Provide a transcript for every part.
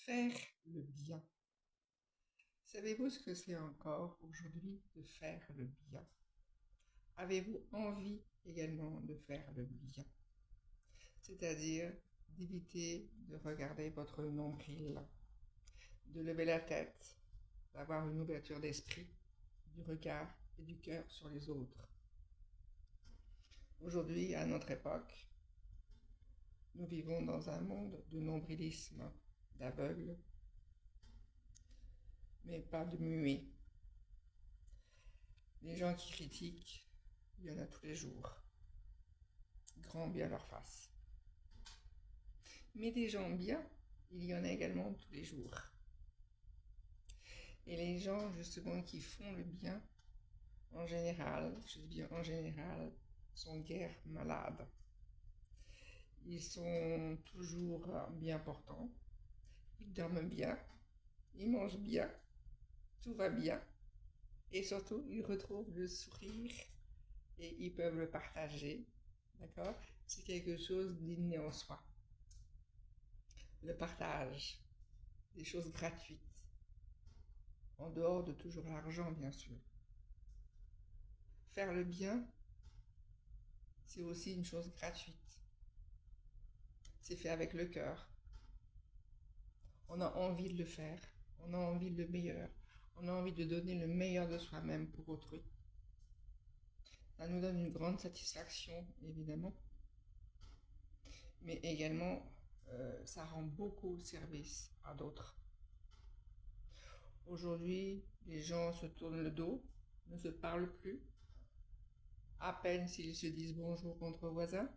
Faire le bien. Savez-vous ce que c'est encore aujourd'hui de faire le bien? Avez-vous envie également de faire le bien? C'est-à-dire d'éviter de regarder votre nombril, de lever la tête, d'avoir une ouverture d'esprit, du regard et du cœur sur les autres. Aujourd'hui, à notre époque, nous vivons dans un monde de nombrilisme, d'aveugles, mais pas de muets. Les gens qui critiquent, il y en a tous les jours. Grand bien leur face. Mais des gens bien, il y en a également tous les jours. Et les gens, justement, qui font le bien, en général, je dis bien en général, sont guère malades. Ils sont toujours bien portants, ils dorment bien, ils mangent bien, tout va bien. Et surtout, ils retrouvent le sourire et ils peuvent le partager. D'accord? C'est quelque chose d'inné en soi. Le partage des choses gratuites, en dehors de toujours l'argent, bien sûr. Faire le bien, c'est aussi une chose gratuite. C'est fait avec le cœur. On a envie de le faire. On a envie de le meilleur. On a envie de donner le meilleur de soi-même pour autrui. Ça nous donne une grande satisfaction, évidemment. Mais également, ça rend beaucoup service à d'autres. Aujourd'hui, les gens se tournent le dos, ne se parlent plus. À peine s'ils se disent bonjour entre voisins.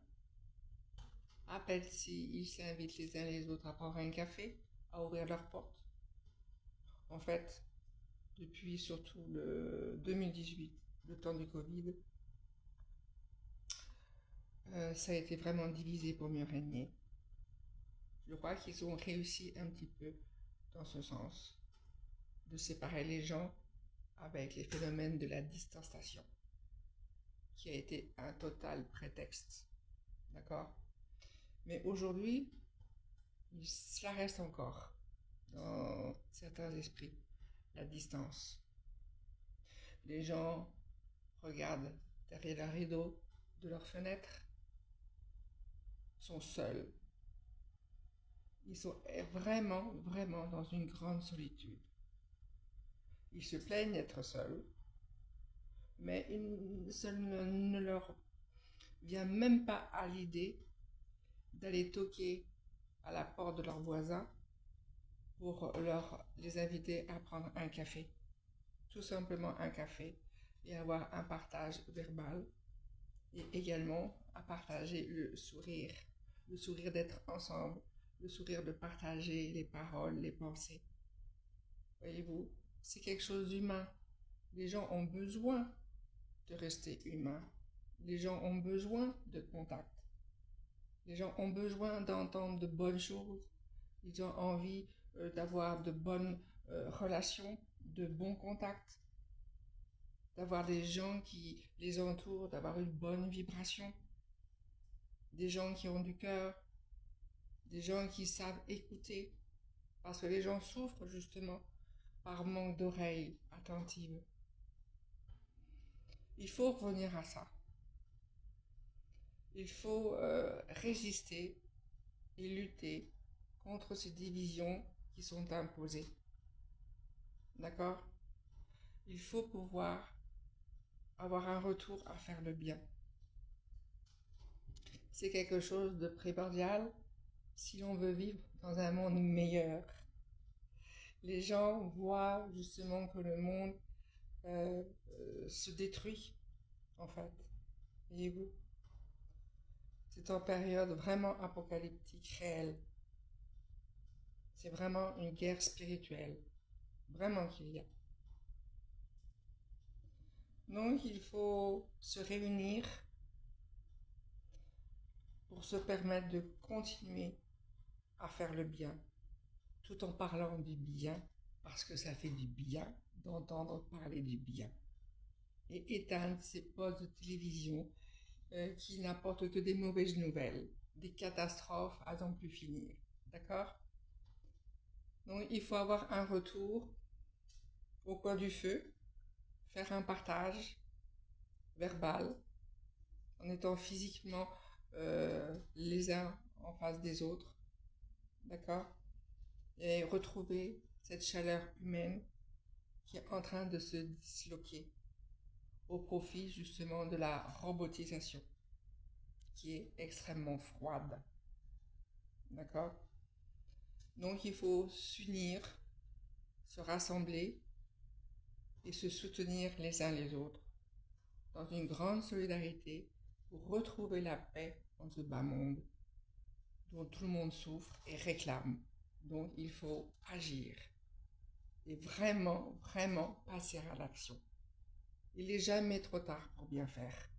À peine s'ils s'invitent les uns les autres à prendre un café, à ouvrir leurs portes. En fait, depuis surtout le 2018, le temps du Covid, ça a été vraiment divisé pour mieux régner. Je crois qu'ils ont réussi un petit peu dans ce sens, de séparer les gens avec les phénomènes de la distanciation, qui a été un total prétexte. D'accord? Mais aujourd'hui, cela reste encore dans certains esprits, la distance. Les gens regardent derrière le rideau de leur fenêtre, sont seuls. Ils sont vraiment, vraiment dans une grande solitude. Ils se plaignent d'être seuls, mais cela ne leur vient même pas à l'idée d'aller toquer à la porte de leurs voisins pour les inviter à prendre un café. Tout simplement un café et avoir un partage verbal et également à partager le sourire d'être ensemble, le sourire de partager les paroles, les pensées. Voyez-vous, c'est quelque chose d'humain. Les gens ont besoin de rester humains. Les gens ont besoin de contact. Les gens ont besoin d'entendre de bonnes choses. Ils ont envie d'avoir de bonnes relations, de bons contacts, d'avoir des gens qui les entourent, d'avoir une bonne vibration, des gens qui ont du cœur, des gens qui savent écouter, parce que les gens souffrent justement par manque d'oreilles attentives. Il faut revenir à ça. Il faut résister et lutter contre ces divisions qui sont imposées. D'accord? Il faut pouvoir avoir un retour à faire le bien. C'est quelque chose de primordial si l'on veut vivre dans un monde meilleur. Les gens voient justement que le monde se détruit, en fait. Voyez-vous? C'est en période vraiment apocalyptique, réelle. C'est vraiment une guerre spirituelle. Vraiment qu'il y a. Donc il faut se réunir pour se permettre de continuer à faire le bien, tout en parlant du bien, parce que ça fait du bien d'entendre parler du bien. Et éteindre ces postes de télévision qui n'apportent que des mauvaises nouvelles, des catastrophes à n'en plus finir. D'accord? Donc il faut avoir un retour au coin du feu, faire un partage verbal, en étant physiquement les uns en face des autres, d'accord? Et retrouver cette chaleur humaine qui est en train de se disloquer au profit justement de la robotisation qui est extrêmement froide, d'accord? Donc il faut s'unir, se rassembler et se soutenir les uns les autres dans une grande solidarité pour retrouver la paix dans ce bas monde dont tout le monde souffre et réclame. Donc il faut agir et vraiment, vraiment passer à l'action. Il n'est jamais trop tard pour bien faire.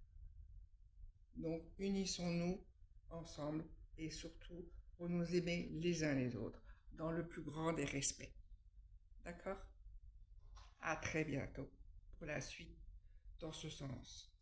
Donc unissons-nous ensemble et surtout pour nous aimer les uns les autres dans le plus grand des respects. D'accord? À très bientôt pour la suite dans ce sens.